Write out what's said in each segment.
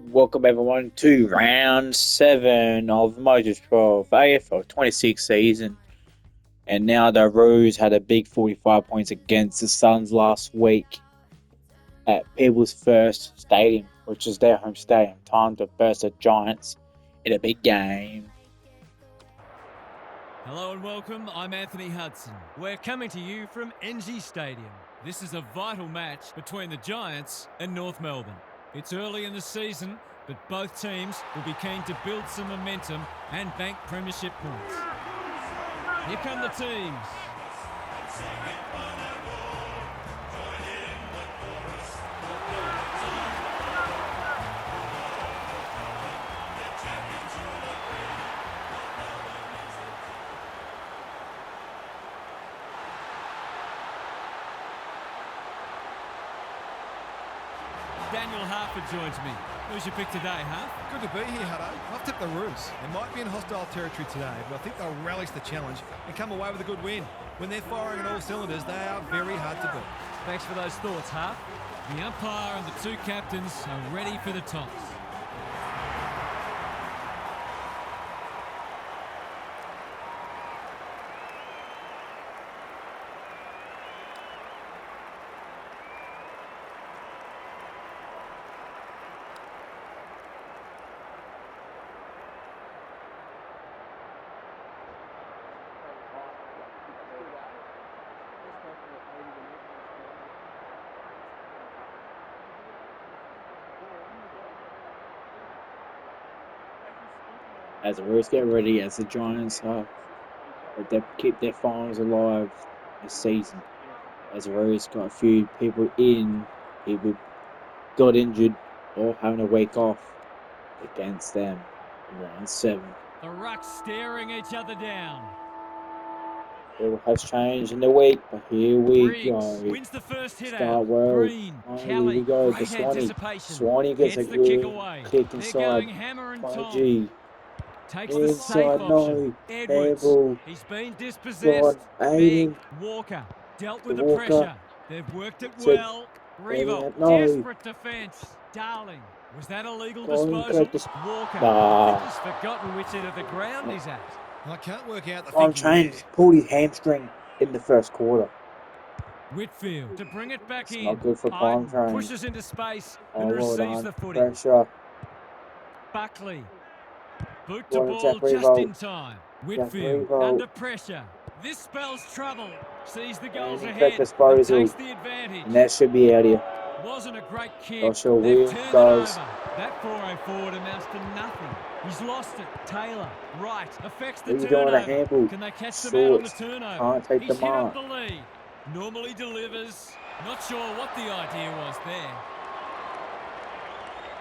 Welcome everyone to round 7 of mudgie12 AFL 26 season. And now the Roos had a big 45 points against the Suns last week at People's First Stadium, which is their home stadium. Time to burst the Giants in a big game. Hello and welcome, I'm Anthony Hudson. We're coming to you from NG Stadium. This is a vital match between the Giants and North Melbourne. It's early in the season, but both teams will be keen to build some momentum and bank premiership points. Here come the teams. Daniel Harford joins me. Who's your pick today, Harf? Good to be here, Hutto. I've tipped the Roos. They might be in hostile territory today, but I think they'll relish the challenge and come away with a good win. When they're firing on all cylinders, they are very hard to beat. Thanks for those thoughts, Harf. The umpire and the two captains are ready for the toss. As the Roos get ready, as the Giants they keep their finals alive this season. As the Roos got a few people in, people got injured or having a week off against them in round 7. The Rucks staring each other down. It has changed in the week, but here we Briggs go. wins the first hit Start out. well. Green, Here we go. The great Swanee. anticipation. Swanee gets a the kick good away. kick They're inside. going hammer and By tong. G. Takes the safe Inside, option. no. Edwards. Handball. He's been dispossessed. Gone. Big. Aiden. Walker dealt with the Walker. pressure. They've worked it Said, well. Revo. no. Desperate defence. Darling. Was that a legal disposal? Walker. Nah. I think he's forgotten which end of the ground he's at. I can't work out the I'm thinking changed. Pulled his hamstring in the first quarter. Whitfield to bring it back in. Not good for Palm Train. Pushes into space Oh, and well receives done. the footy. Pressure. Buckley. Boot to Well, ball Jack just Revo. in time. Whitfield Revo. under pressure. This spells trouble. Sees the goals And ahead. disposal. Takes the advantage. And that should be out here. Wasn't a great kick. Joshua They've Williams turned goes. it over. That 4-0 forward amounts to nothing. He's lost it. Taylor, right, affects the What are you doing, a turnover. handball? Can they catch them out on the Short. turnover? Can't take He's the hit mark. up the lead. Normally delivers. Not sure what the idea was there.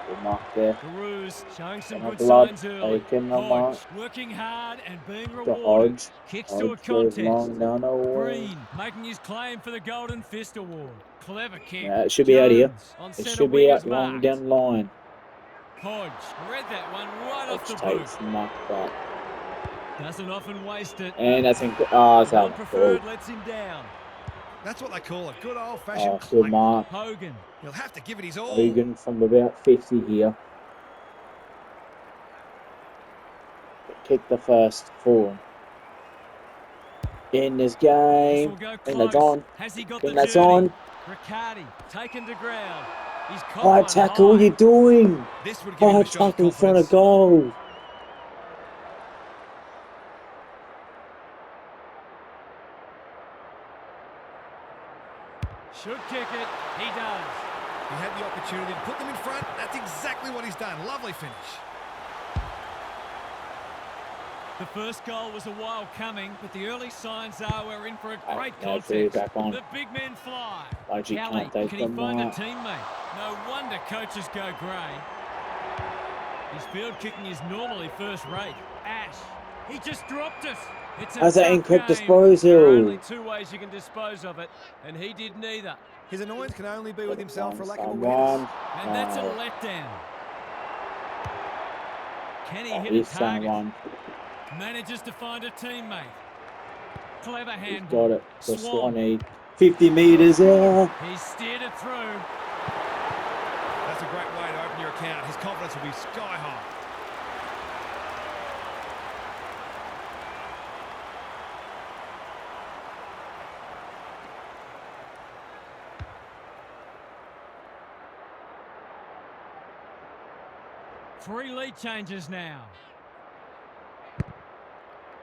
Good mark there. The Roos showing some And good blood signs early. taken the mark. Hodge working hard and being To rewarded. Hodge. Kicks to a Hodge goes contest. long down the wall. Green making his claim for the Golden Fist Award. Clever kick. Yeah, it should be out here. On It centre should be wing out is long marked. down the line. Hodge read that one right off Hodge the boot. takes the mark back. Doesn't often waste it. And I think, oh, it's out. Preferred lets him down. That's what they call a good old-fashioned Oh, good clap. mark. Hogan. He'll have to give it his all. Hogan from about 50 here. Kick the first for him. In this game. And that's on. Has he got And the that's journey? on. Riccardi taken to ground. He's caught High one tackle, what are you doing? This would give him High a shot of tackle in front of confidence. goal. Should kick it. He does. He had the opportunity to put them in front. That's exactly what he's done. Lovely finish. The first goal was a while coming, but the early signs are we're in for a great Now it's really contest. back on. The big men fly. Mudgie Kelly, can't take can he the find a mark. teammate? No wonder coaches go grey. His field kicking is normally first rate. Ash, he just dropped it. It's a How's that tough incorrect game. disposal? There are only two ways you can dispose of it, and he did neither. His annoyance can only be with himself for lack of Someone. awareness. And that's a letdown. Can he hit a He's target? someone. Manages to find a teammate. Clever He's handball. got it. The Swan. Swanee. 50 metres. Yeah. He steered it through. The That's a great way to open your account. His confidence will be sky high. Three lead changes now.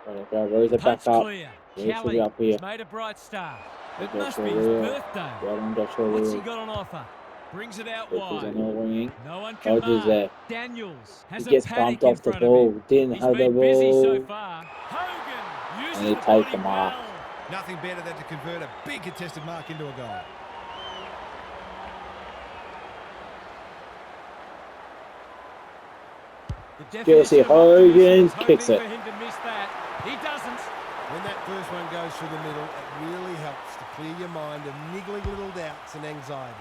There we go. Rosa Punch back up. clear. Rosa should be Kelly up here. has made a bright start. It Joshua must be his Real. birthday. Well done, Joshua What's he Real. got on offer? Brings it out Which is wide. an all-winging. No one can Dodges mark. there. Daniels He has a gets paddock bumped in off the front of ball. him. Didn't He's have the been busy so ball. far. Hogan uses And he the takes body the mark. well. Nothing better than to convert a big contested mark into a goal. The Jesse definition of optimism Hogan was kicks hoping it. for him to miss that. He doesn't. When that first one goes through the middle, it really helps to clear your mind of niggling little doubts and anxieties.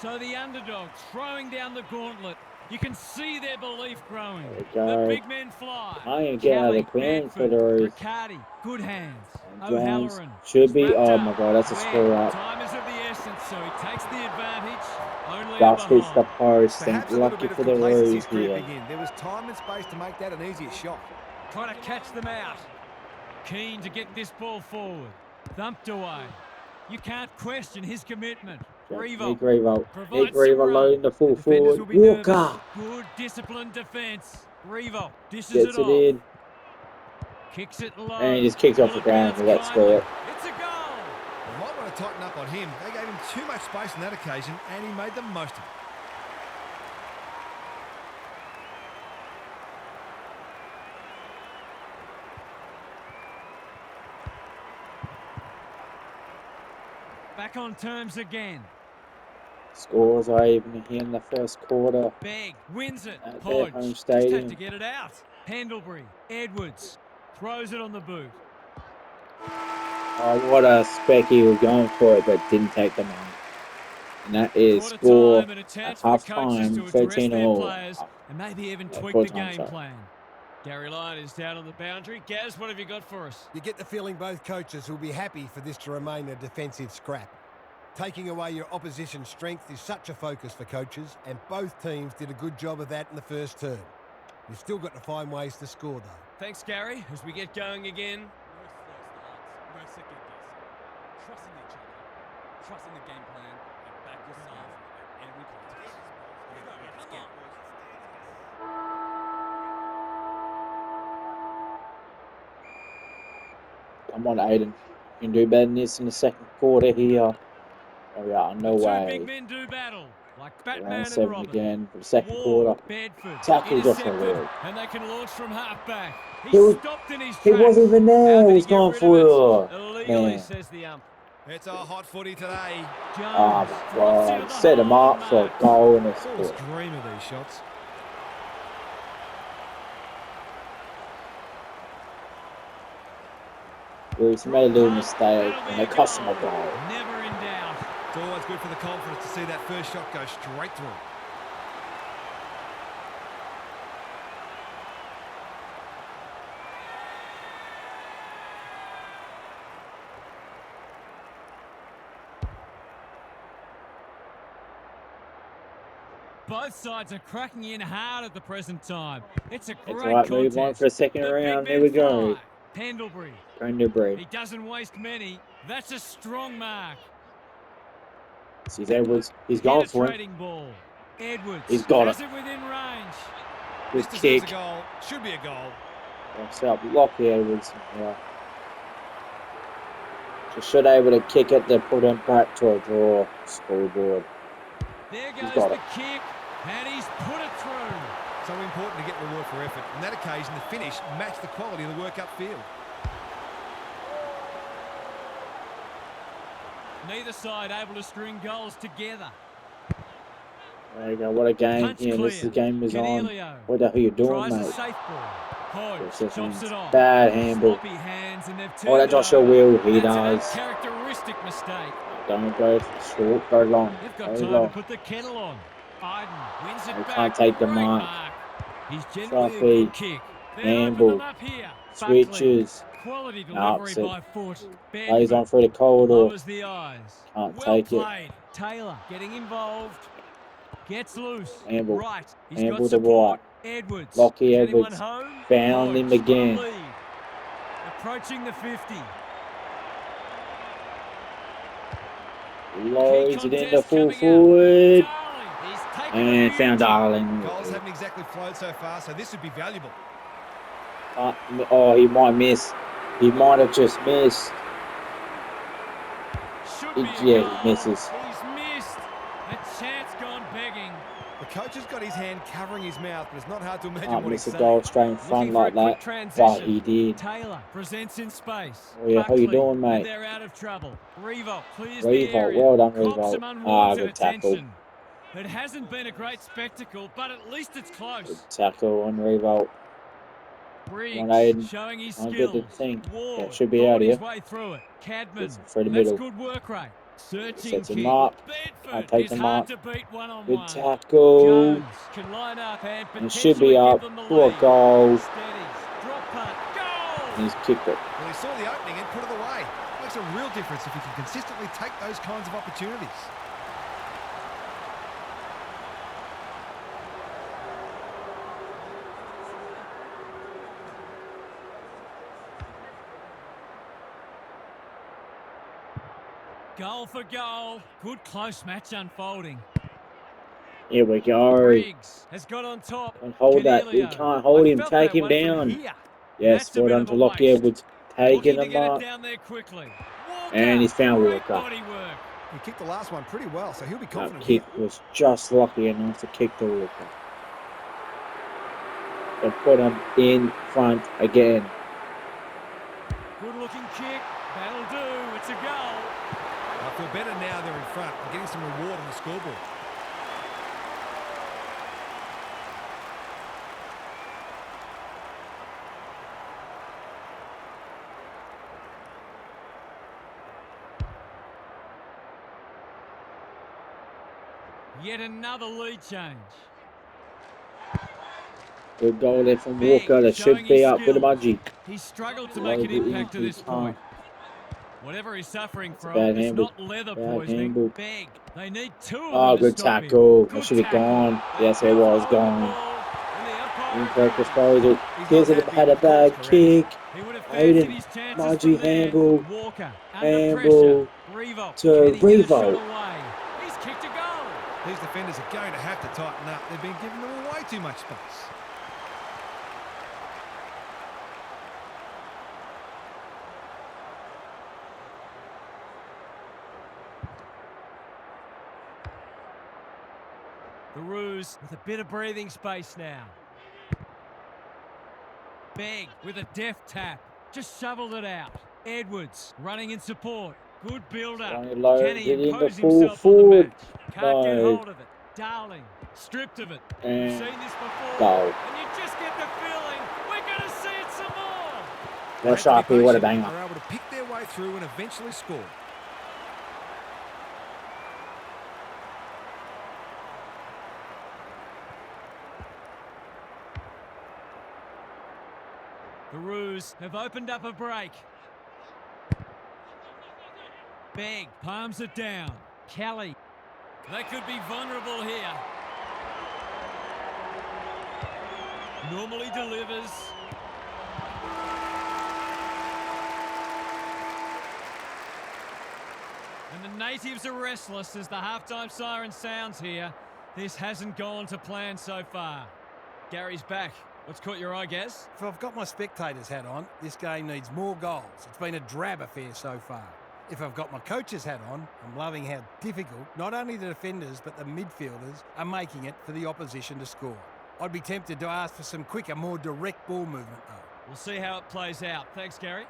So the underdog throwing down the gauntlet. You can see their belief growing. There we go. The big men fly. I ain't getting out of the Kelly, clearance for Bedford, those. Riccardi, good hands. And Jones O'Halloran should be. wrapped Oh up. my god, that's a Webb, score up. time is of the essence, so he takes the advantage. Only Just hits the behind. post. And Perhaps a little lucky bit of for the complacency Rose here. creeping in. There was time and space to make that an easier shot. Trying to catch them out. Keen to get this ball forward. Thumped away. You can't question his commitment. Revo Nick Revo. provides Nick some Revo run. loading the full The defenders forward. will be nervous. Walker Good disciplined defence. Revo dishes gets it it off. in. Kicks it low. And he just kicks off the Well, ground. it Let's bounds score it. kindly. It's a goal. They might want to tighten up on him. They gave him too much space on that occasion, and he made the most of it. Back on terms again. Scores are even here in the first quarter. Begg wins it. At their Podge home just had stadium. to get it out. Pendlebury, Edwards throws it on the boot. Oh, what a spec he was going for it, but didn't take the mark. And that is Quarter score time and a at chance for the coaches half-time, to address 13 their all. players and maybe even tweak full the time, game sorry. plan. Gary Lyon is down on the boundary. Gaz, what have you got for us? You get the feeling both coaches will be happy for this to remain a defensive scrap. Taking away your opposition's strength is such a focus for coaches, and both teams did a good job of that in the first term. You've still got to find ways to score, though. Thanks, Gary. As we get going again. No slow starts, no second guessing. Trusting each other, trusting the game plan, and back yourself at every contest. Come on. Come on, Aiden. You can do better than this in the second quarter here. There we are, no The two way. big men do battle, like Batman Round and 7 Robin. again for the second Ward, quarter. Bedford, Tackle Joshua intercepted, Real. and they can launch from halfback. He He was- stopped in his He tracks. wasn't even How there. did He's he going get for rid it. of it? Illegally, Man. says the ump. It's a hot footy today. Jones Oh drops my into god. the Set him hole up and for a marks. goal and a Always score. dream of these shots. Bruce made a little mistake That'll be and a it cost him goal. a goal. Never in doubt. It's always good for the confidence to see that first shot go straight through. Both sides are cracking in hard at the present time. It's a It's great alright, move on contest. for a second The big round. men Here we go. fly. Pendlebury. Pendlebury. He doesn't waste many. That's a strong mark. Sees Edwards. He's gone for it. Penetrating ball. Edwards He's got has it. it within range. This Good deserves kick. a goal. Should be a goal. That's up. Lucky Edwards. Yeah. Just should able to kick it to put him back to a draw. Scoreboard. There He's goes got the it. kick, and he's put it through. So important to get reward for effort. On that occasion, the finish matched the quality of the work upfield. Neither side able to string goals together. There you go. What a game Punch here. This is the clear. game is on. Cornelio What the hell you doing, tries a mate? safe ball. Hodge Just chops it off. bad handball. Sloppy hands, and they've Oh, turned that it Joshua over. Will. He That's an does. uncharacteristic mistake. Don't go short. Go long. They've got Go time long. to put the kettle on. Iden wins it They back. can't take the Great mark. He's generally a Trophy. good kick. They'll open Handball. them up here. Buckley. Switches. Quality No, delivery upset. by foot. Plays on Bedford through the corridor. lowers the eyes. Can't Well take it. played. Taylor getting involved. Gets loose. Handball. Right. He's Handball got to support. right. Edwards. Lockie Is anyone Edwards. home? Found him Hodge got a again. lead. Approaching the 50. Loads Key it in the contest full coming out. forward. Darling. He's taken a And found beauty. Darling. Goals haven't exactly flowed so far, so this would be valuable. Oh, he might miss. He might have just missed. Should be a Yeah, goal. he misses. He's missed. A chance gone begging. The coach has got his hand covering his mouth, but it's not hard to imagine Can't what he's miss a saying. goal straight in front Looking for like a quick that. transition. But he did. Taylor presents in space. Oh, yeah, how you Buckley, doing, and mate? they're out of trouble. Revolt clears the Revolt, area. well done, Cops Revolt. some unwarranted Good tackle. attention. It hasn't been a great spectacle, but at least it's close. Good tackle on Revolt. Briggs Come on, Aiden. showing his I'll skills. get the thing. Ward Yeah, it should be out fought his here. way through it. Cadman, Gets him through the that's middle. good work rate. Searching Sets him kick. up. Bedford Take is him hard up. to beat one-on-one. Good tackle. Jones can line up and And it should potentially be up. give them the For a lead. goal. Steadies, drop punt, goal! And he's kicked it. Well, he saw the opening and put it away. Makes a real difference if he can consistently take those kinds of opportunities. Goal for goal. Good close match unfolding. Here we go. Briggs has got on top. Can't hold that. He Cornelio. can't hold I him. felt Take that him one from down. here. Yes, That's a well bit done of to a Lockie waste. Edwards. Taking Looking to him get it up. down there quickly. Walker. And he's found Great Walker. body work. He kicked the last one pretty well, so he'll be That confident kick here. was just lucky enough to kick the Walker. And put him in front again. Good looking kick. That'll do. It's a goal. I feel better now they're in front and getting some reward on the scoreboard. Yet another lead change. Good goal there from Big, Walker. That showing should be his up for the skills. Mudgie. He's struggled to Load make an it in, impact to he this can't. point. Whatever he's suffering That's a from, bad it's handball. not leather Bad poisoning. handball. Beg. They need two of Oh, them to good stop him. tackle. That Good should have tackle. gone. They Yes, it failed to was hold the gone. ball, and the umpire Incorrect agrees. disposal. He's Gives not it happy, had a the call's bad correct. kick. He would have fancied Aiden. his chances Mudgie from there. handball. Walker under Handball pressure. Revolt. to Can he get a shot Revolt. away? He's kicked a goal. These defenders are going to have to tighten up. They've been giving them way too much space. The Roos with a bit of breathing space now. Beg with a deft tap. Just shoveled it out. Edwards running in support. Good build-up. Trying to load Can he it in the impose full himself on the forward. match? Can't get No. hold of it. Darling, stripped of it. And We've seen this before. goal. And you just get the feeling we're going to see it some more. What a They had to be sharpie, what a patient. banger. They're able to pick their way through and eventually score. The Roos have opened up a break. Beg palms it down. Kelly. They could be vulnerable here. Normally delivers. And the natives are restless as the halftime siren sounds here. This hasn't gone to plan so far. Gary's back. What's caught your eye, Gaz? If I've got my spectator's hat on, this game needs more goals. It's been a drab affair so far. If I've got my coach's hat on, I'm loving how difficult not only the defenders but the midfielders are making it for the opposition to score. I'd be tempted to ask for some quicker, more direct ball movement though. We'll see how it plays out. Thanks, Gary.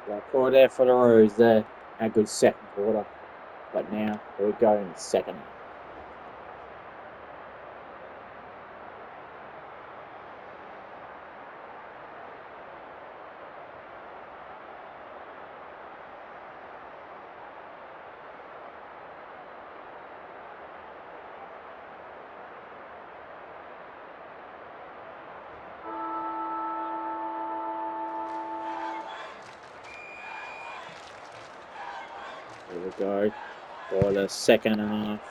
Well, quarter there for the Roos there. A good second quarter. But now, here we go in the second half. Here we go. For the second half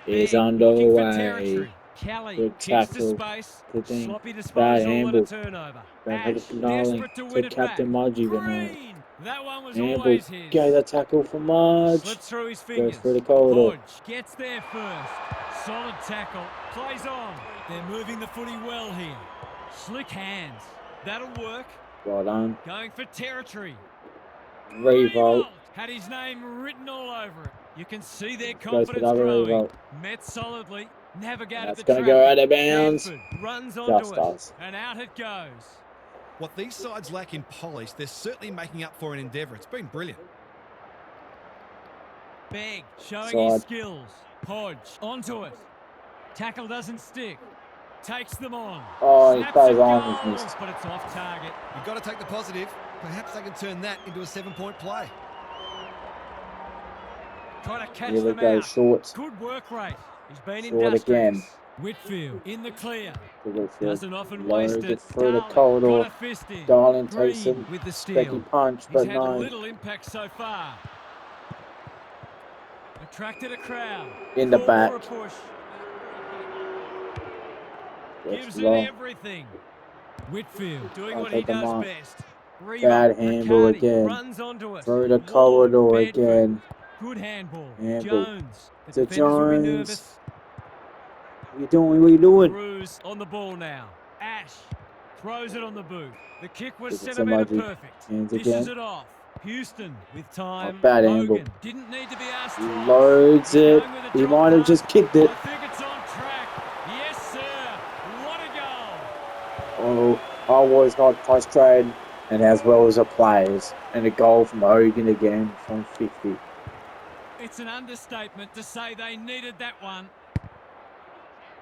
is Big, looking for underway. territory. Kelly Good kicks to tackle. space. Good thing. Sloppy Bad disposal and a handball. turnover. Don't Ash, have a darling desperate to to win it back. Captain Mudgie, but no. Green. That one was Handball. always his. Go the tackle for Mudge. Slipped through his Goes fingers. through the corridor. Hodge gets there first. Solid tackle. Plays on. They're moving the footy well here. Slick hands. That'll work. Well done. Going for territory. Revolt. Had his name written all over it. You can see their Goes for confidence another growing. revolt. Met solidly. Navigated That's the going to traffic. go out of bounds. Bedford runs Just onto it. does. And out it goes. What these sides lack in polish, they're certainly making up for in endeavour. It's been brilliant. Begg showing Side. his skills. Hodge onto it. Tackle doesn't stick. Takes them on. Oh, he Snaps plays a on. He's goal, missed. but it's off target. You've got to take the positive. Perhaps they can turn that into a 7-point play. Trying to catch Here we them go. out. Short. Good work rate. He's been Short industrious. again. Whitfield in the clear. To Whitfield. Doesn't often Loads waste it it. through the Darling corridor. got a fist in. Darling takes Green him. with the Specky steal. punch, He's but had no. little impact so far. Attracted a crowd. In the Called back. for a push. That's Gives it long. everything. Whitfield doing I'll what he take the does mark. best. Bad handball Riccardi again. runs onto it. Through the Ward, corridor Bedford. again. Good handball. Handball. Jones. The To defenders will be Jones. nervous. What you doing? What you doing? Cruz on the ball now. Ash throws it on the boot. The kick was Give it to centimetre Mudgie. perfect. Hands Dishes again. it off. Houston with time. bad handball. Hogan didn't need to be asked He twice. loads He's it. going with a He drop might have punt. just kicked it. I think it's on track. Yes, sir. What a goal. Oh, I was not frustrated, and as well as the players. And a goal from Hogan again from 50. It's an understatement to say they needed that one.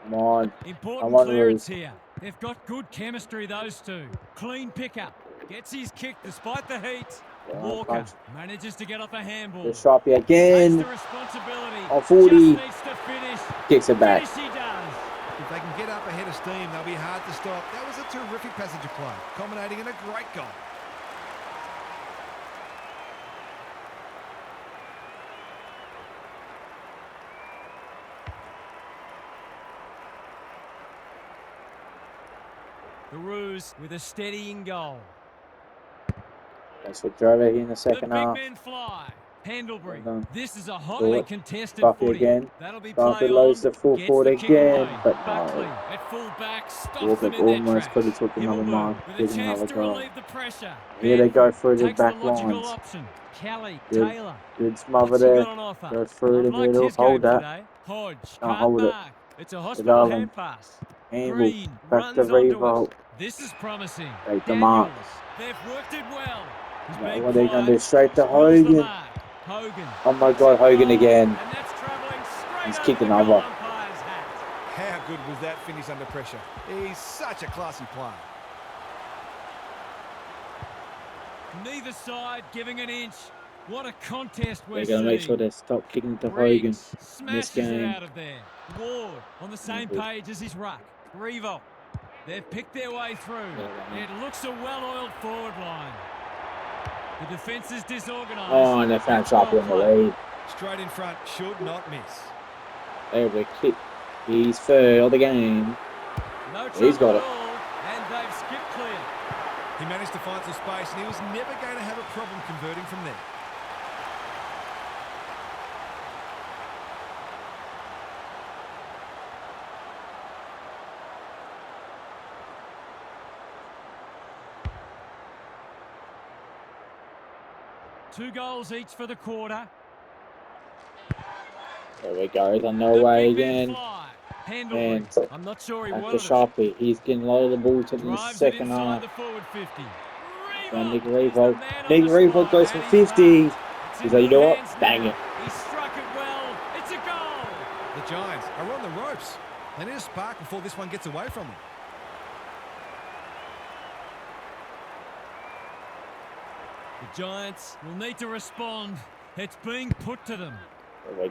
Come on. Important I'm on clearance loose. here. They've got good chemistry, those two. Clean pickup. Gets his kick despite the heat. Walker punch. manages to get off a handball. The Sharpie Takes again. the responsibility. On 40. Just needs to finish. Kicks it back. Finish he does. If they can get up ahead of steam, they'll be hard to stop. That was a terrific passage of play, culminating in a great goal. The Roos with a steadying goal. That's what drove it in the The second big half. men fly. Pendlebury. Well done. This is a hotly it. contested Buffy footy. again. That'll be Buffy play loads on. the full Gets court the kick again, away. but no. Buckley at full back stops Walker them in their almost tracks. could have took another Himmelberg mark, with a getting chance another to goal. relieve the pressure. Here they go Bedford through the takes back the logical lines. option. Kelly, Good. Taylor. Good smother What's he there. got on offer? Go through I've the liked middle. his game Hold that. today. Hodge Can't can't hold it. mark. It's a hospital Darling. hand pass. Handball. Green Back to runs onto Revolt. it. This is promising. Take the mark. Daniels. They've worked it well. He's Now been what are they going to do? quiet. Straight to Scores the Hogan. mark. Hogan. Oh my Kicks God, it Hogan low, again. And that's travelling straight He's over kicked the another. goal umpire's hat. How good was that finish under pressure? He's such a classy player. Neither side giving an inch. What a contest we're They're going to make seeing. sure they stop kicking to Hogan. Riggs This smashes it game. out of there. Ward on the same Good. page as his ruck. Revolt. They've picked their way through. It looks a well-oiled forward line. The defence is disorganised. Oh, and they found Sharpie on the lead. Straight in front, should not miss. There we kick. He's third of the game. No trouble He's got at it. all, and they've skipped clear. He managed to find some space and he was never going to have a problem converting from there. Two goals each for the quarter. There we go. He's on The no way big men again. fly. Pendlebury. And I'm not sure he after wanted it. Sharpie, he's getting a lot of the ball to the Drives it second inside half. the forward 50. And Nick Revolt is the Revolt. man on Nick the Revolt spot, goes for and he's 50. marked. It's He's in like, you know good what? hands Bang now. it. He struck it well. It's a goal. The Giants are on the ropes. They need a spark before this one gets away from them. The Giants will need to respond. It's being put to them. There we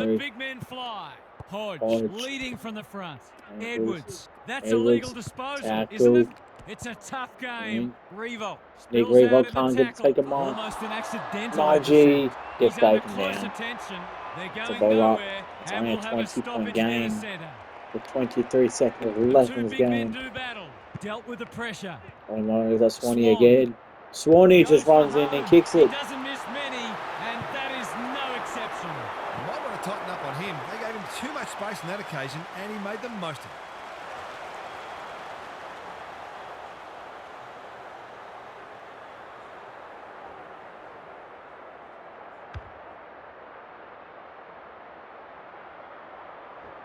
The go. big men fly. Hodge Hodge. leading from the front. Edwards. Edwards. That's Edwards. a legal disposal, isn't it? Tackle. It's a tough game. Revolt Nick spills out Revolt in can't the get tackle. take him on. Almost an accidental Mudgie intercept. gets He's under taken close down. attention. They're It's a going ball up. nowhere It's and only a will have a 20-point stoppage near the game centre. with 23 seconds The left two in this big men game. do battle. Dealt with the pressure. Oh no, that's Swanee Swan again. Swanee goes just for runs in home. and kicks He it. doesn't miss many, and that is no exception. You might want to tighten up on him. They gave him too much space on that occasion, and he made the most of it.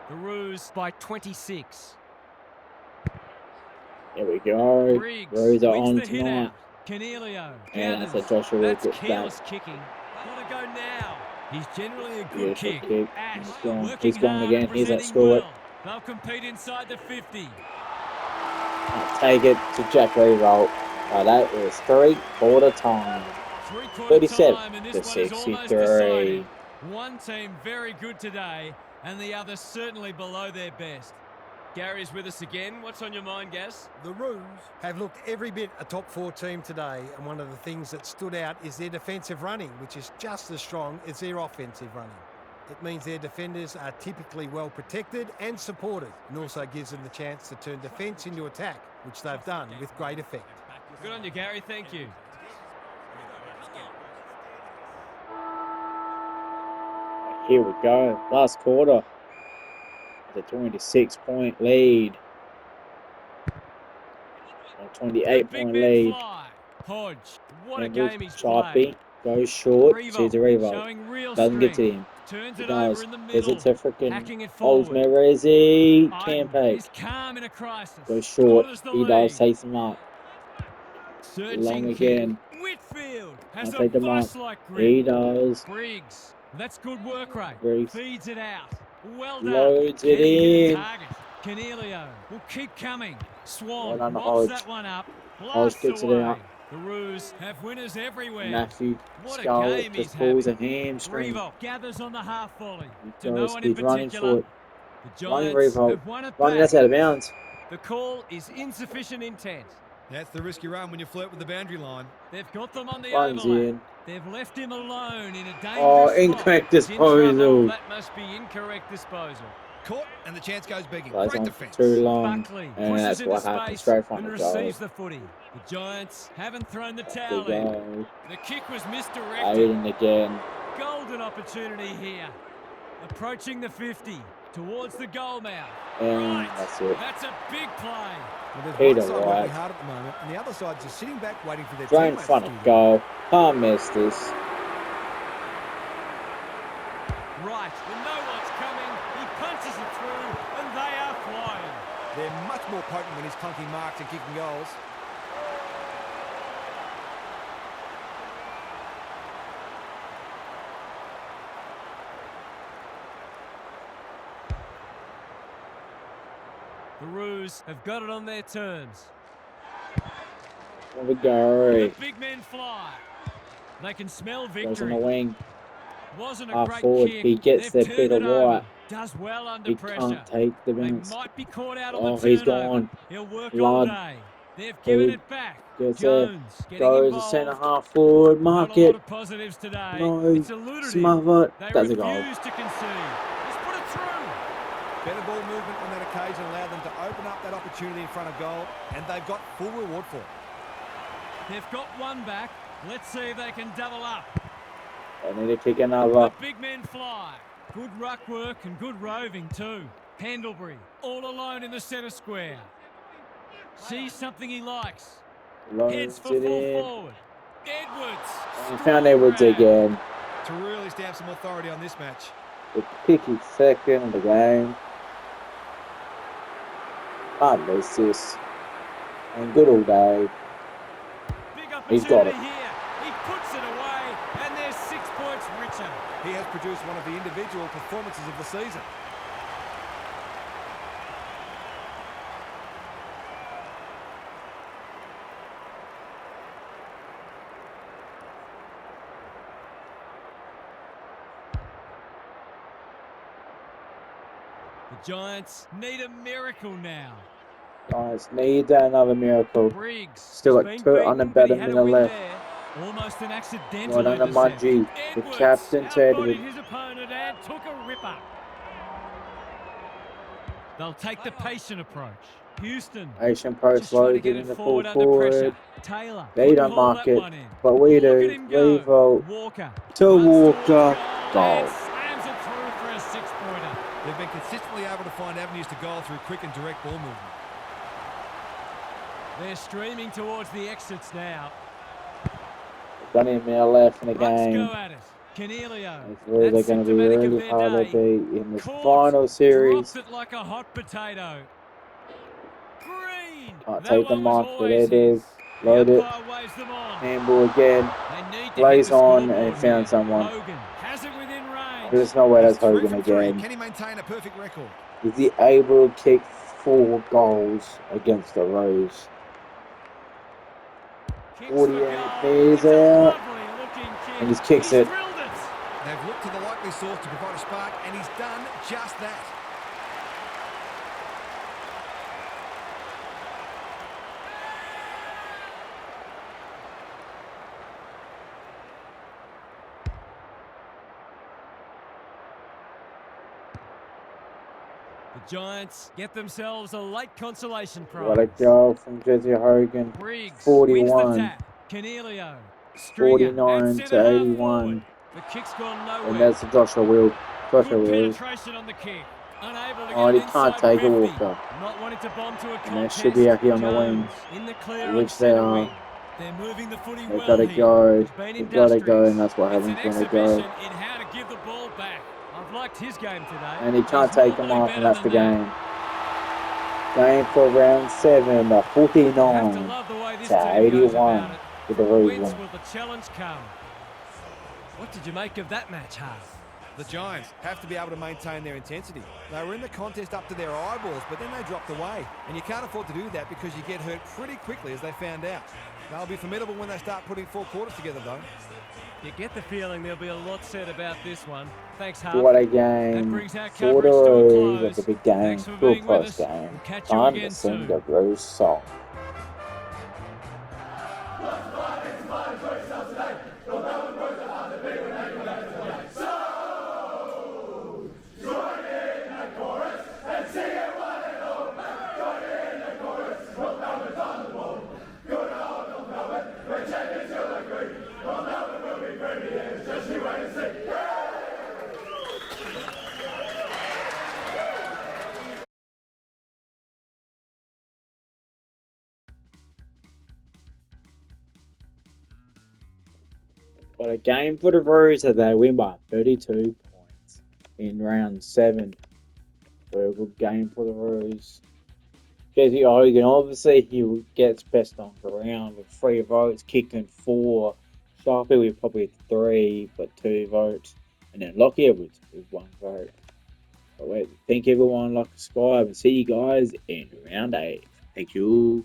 The Roos by 26. Here we go. Briggs Roos are wins on the hit tonight. out. Cornelio And that's gathers. a Joshua Will That's gets back. careless kicking. Gotta go now. He's generally a good Beautiful kick. kick. Ash He's gone. working He's gone hard again. and He's at presenting school it. well. They'll compete inside the 50. Take it to Jack Revolt. That is three-quarter time. Three-quarter 37 time, and to this one is almost 63. decided. One team very good today, and the other certainly below their best. Gary's with us again. What's on your mind, Gaz? The Roos have looked every bit a top 4 team today, and one of the things that stood out is their defensive running, which is just as strong as their offensive running. It means their defenders are typically well protected and supported, and also gives them the chance to turn defence into attack, which they've done with great effect. Good on you, Gary. Thank you. Here we go. Last quarter. It's a 26-point lead. A The 28-point big men lead. fly. Hodge, what a And game he's Sharpie played. goes short. Revolt Sees a Revolt. showing real Doesn't get strength. to him. Turns He it over does. in the Is middle. it to freaking Hacking it forward. Oldsmerezi? Iden Campake. is calm in a crisis. Goes short. Corners the He does. lead. Takes him up. Searching Long kick. again. Whitfield has Can't a take them up. vice-like He grip. does. Briggs, that's good work rate. Briggs Feeds it out. Well done. loads it Getting to the in. target. Cornelio will keep coming. Well Swan done, lobs Hodge. that one up. Hodge Blasts gets it away. out. The Roos have winners everywhere. Matthew What a Skull game he's just pulls a having. hamstring. Revolt gathers on the half volley. He To no goes. one in He's running particular. for it. The Running Giants Revolt. have won it Running. back. That's out of bounds. The call is insufficient intent. That's the risk you run when you flirt with the boundary line. They've got them on the Runs overlap. in. They've left him alone in a dangerous Oh, spot. incorrect He's in trouble. disposal. That must be incorrect disposal. Caught, and the chance goes begging. Goes Great on for defence. too long. Buckley And pushes that's into what happens. space Straight front and of goal. receives the footy. The Giants haven't thrown the There towel we in. go. The kick was misdirected. Aiden again. Golden opportunity here. Approaching the 50. Towards the goal mouth. And Right. that's it. That's a big play. Well, there's Peter one side Wright. working hard at the moment, and the other side just sitting back waiting for their Straight in teammates front to of do goal. Can't miss this. Right. When no one's coming, he punches it through, and they are flying. They're much more potent when he's clunking marks and kicking goals. The Roos have got it on their terms. There we go. The big men fly. They can smell Goes on the victory. wing. Wasn't a Half great forward. kick. He gets They've there, turned Peter it over. Wright. Does well under He pressure. can't take the They bounce. might be caught out on Oh, the he's turnover. gone. He'll work Blood. all day. They've given He it back. gets there. Jones getting Goes the involved. centre half forward. Not Mark a lot it. of positives today. No. It's eluded him. Smother it. They That's a goal. refuse to concede. He's put it through. Better ball movement on that occasion allowed them to open up that opportunity in front of goal, and they've got full reward for it. They've got one back. Let's see if they can double up. I need to kick another. The big men fly. Good ruck work and good roving too. Pendlebury all alone in the centre square. Sees something he likes. Heads Loads for it full in. forward. Edwards. And strong found Edwards grab. again. To really stamp some authority on this match. The picky second of the game. Can't miss this. And good all day. Big He's got opportunity it. here. He puts it away, and they're 6 points richer. He has produced one of the individual performances of the season. The Giants need a miracle now. Giants need another miracle. Briggs. Still He's got been two beaten, under but he better had a minute win left. there. Almost an accidental Well done to intercept. Mudgie. The Edwards captain's head outbodied with his opponent and took a ripper. They'll take the patient approach. Houston Asian post just trying to loaded get in it the full forward under forward. pressure. Taylor They couldn't don't haul mark that it, one in. but we Oh, look at do. him go. Revolt Walker to runs towards Walker. goal Goal. and slams it through for a six-pointer. They've been consistently able to find avenues to goal through quick and direct ball movement. They're streaming towards the exits now. Only a minute left in the Bucks game. go at it. Canelio. It's really That's going to be symptomatic of really their hard to day. beat in this Caught. final series. Dropped it like a hot potato. Green. Can't That take the one was mark, but always they do. his. Load The it. umpire waves them on. Handball again. They need to hit Blaze the on scoreboard and found here. someone. Hogan has it within range. There's no way He's that's 3 Hogan from 3. again. Can he maintain a perfect record? Is he able to kick 4 goals against the Rose? Kicks 48 for goal. meters It's a out. lovely looking kick. And just kicks He's it. drilled it. They've looked to the likely source to provide a spark, and he's done just that. The Giants get themselves a late consolation prize. What a goal from Jesse Hogan. Briggs 41. wins the tap. Canelio. Stringer 49 and to centre half 81. forward. The kick's gone nowhere. And that's Joshua Will. Joshua Good Wills. penetration on the kick. Unable to Oh, get he it can't inside take a 50. Walker. Not wanting to bomb to a And they contest. should be out here on the wing. Jones in the clear on Which they centre are. wing. They're moving the footy They've well got to here. go. He's been They've got to go, industrious. and that's what It's an happens when they exhibition go. in how to give the ball back. I've liked his game today. And he can't He's take them normally off, and better that's the than game. Game for round 7, the that. You have to 49 love the way this to team goes 81 about it. with the Rose Whence win. will the challenge come? What did you make of that match, Haas? The Giants have to be able to maintain their intensity. They were in the contest up to their eyeballs, but then they dropped away. And you can't afford to do that because you get hurt pretty quickly, as they found out. They'll be formidable when they start putting 4 quarters together, though. You get the feeling there'll be a lot said about this one. Thanks, Haas. What a That game brings our for the coverage to a Rose. close. That's a big game. Thanks for Real being with close us. game. We'll catch you Time to again sing soon. the Rose song. What a game for the Rose as they win by 32 points in round 7. Very good game for the Rose. Jesse Hogan, obviously, he gets best on ground with 3 votes, kicking 4. Sharpie with probably 3, but 2 votes. And then Lockie Edwards with 1 vote. But wait, thank everyone, like, subscribe, and see you guys in round 8. Thank you.